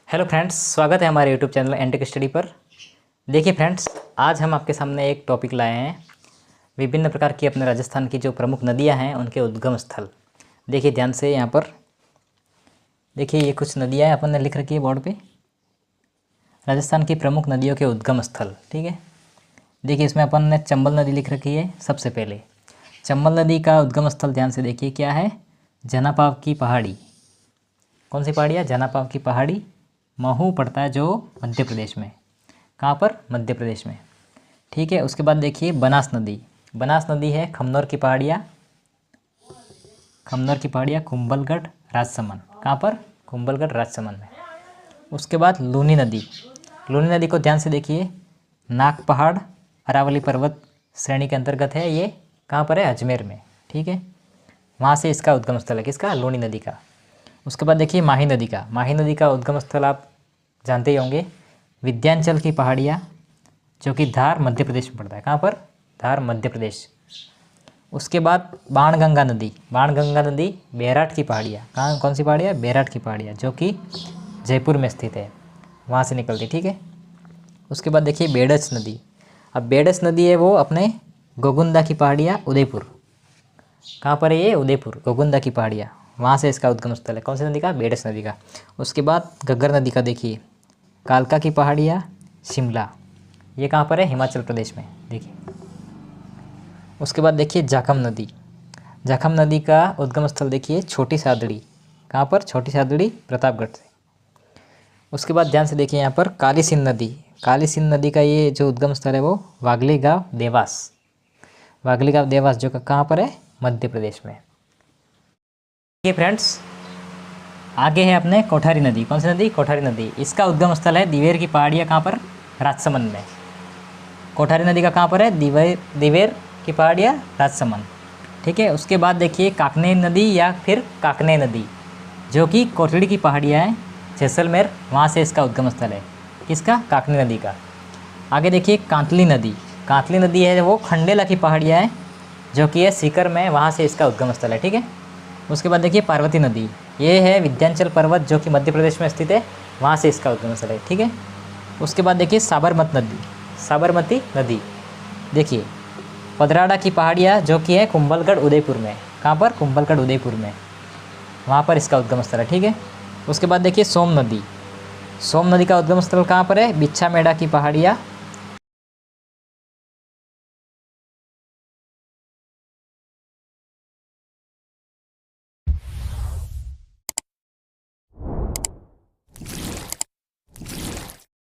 Hello friends, स्वागत है हमारे यूट्यूब चैनल एनटेक स्टडी पर। देखिए फ्रेंड्स, आज हम आपके सामने एक टॉपिक लाए हैं। विभिन्न प्रकार की अपने राजस्थान की जो प्रमुख नदियां हैं उनके उद्गम स्थल। देखिए ध्यान से, यहाँ पर देखिए ये कुछ नदियां अपन ने लिख रखी है बोर्ड पे, राजस्थान की प्रमुख नदियों के उद्गम स्थल। ठीक है, देखिए इसमें अपन ने चंबल नदी लिख रखी है। सबसे पहले चंबल नदी का उद्गम स्थल ध्यान से देखिए क्या है, जनापाव की पहाड़ी। कौन सी पहाड़ी है? जनापाव की पहाड़ी। महू पड़ता है जो मध्य प्रदेश में। कहाँ पर? मध्य प्रदेश में। ठीक है, उसके बाद देखिए बनास नदी। बनास नदी है खमनोर की पहाड़ियाँ, खमनोर की पहाड़ियाँ, कुंभलगढ़, राजसमंद। कहाँ पर? कुंभलगढ़, राजसमंद में। उसके बाद लूनी नदी। लूनी नदी को ध्यान से देखिए, नाग पहाड़ अरावली पर्वत श्रेणी के अंतर्गत है। ये कहाँ पर है? अजमेर में। ठीक है, वहाँ से इसका उद्गम स्थल है। किसका? लूनी नदी का। उसके बाद देखिए माही नदी का। माही नदी का उद्गम स्थल आप जानते ही होंगे, विंध्याचल की पहाड़ियाँ, जो कि धार मध्य प्रदेश में पड़ता है। कहाँ पर? धार मध्य प्रदेश। उसके बाद बाणगंगा नदी। बाणगंगा नदी बैराट की पहाड़ियाँ। कहाँ? कौन सी पहाड़ियाँ? बैराट की पहाड़ियाँ, जो कि जयपुर में स्थित है, वहाँ से निकलती। ठीक है, उसके बाद देखिए बेडच नदी। अब बेडच नदी है वो अपने गोगुंदा की पहाड़ियाँ, उदयपुर। कहाँ पर है ये? उदयपुर, गोगुंदा की पहाड़ियाँ, वहाँ से इसका उद्गम स्थल है। कौन सी नदी का? बेडस नदी का। उसके बाद घग्गर नदी का देखिए, कालका की पहाड़ियाँ, शिमला। ये कहाँ पर है? हिमाचल प्रदेश में। देखिए, उसके बाद देखिए जाखम नदी। जाखम नदी का उद्गम स्थल देखिए छोटी सादड़ी। कहाँ पर? छोटी सादड़ी, प्रतापगढ़ से। उसके बाद ध्यान से देखिए यहाँ पर काली सिंध नदी। काली सिंध नदी का ये जो उद्गम स्थल है वो वागली गाँव, देवास। वागली गाँव, देवास, जो कहाँ पर है? मध्य प्रदेश में। ये फ्रेंड्स, आगे है अपने कोठारी नदी। कौन सी नदी? कोठारी नदी। इसका उद्गम स्थल है दिवेर की पहाड़ियाँ। कहाँ पर? राजसमंद में। कोठारी नदी का कहाँ पर है? दिवेर की पहाड़ियाँ, राजसमंद। ठीक है, उसके बाद देखिए काकने नदी या फिर काकने नदी, जो कि कोठड़ी की पहाड़ियाँ हैं, जैसलमेर, वहाँ से इसका उद्गम स्थल है। किसका? काकने नदी का। आगे देखिए कांतली नदी। कांतली नदी है वो खंडेला की पहाड़ियाँ हैं, जो कि है सीकर में, वहाँ से इसका उद्गम स्थल है। ठीक है, उसके बाद देखिए पार्वती नदी। ये है विंध्याचल पर्वत, जो कि मध्य प्रदेश में स्थित है, वहाँ से इसका उद्गम स्थल है। ठीक है, उसके बाद देखिए साबरमती नदी। साबरमती नदी देखिए पदराड़ा की पहाड़ियाँ, जो कि है कुंभलगढ़, उदयपुर में। कहाँ पर? कुंभलगढ़, उदयपुर में, वहाँ पर इसका उद्गम स्थल है। ठीक है, उसके बाद देखिए सोम नदी। सोम नदी का उद्गम स्थल कहाँ पर है? बिच्छा मेड़ा की पहाड़ियाँ,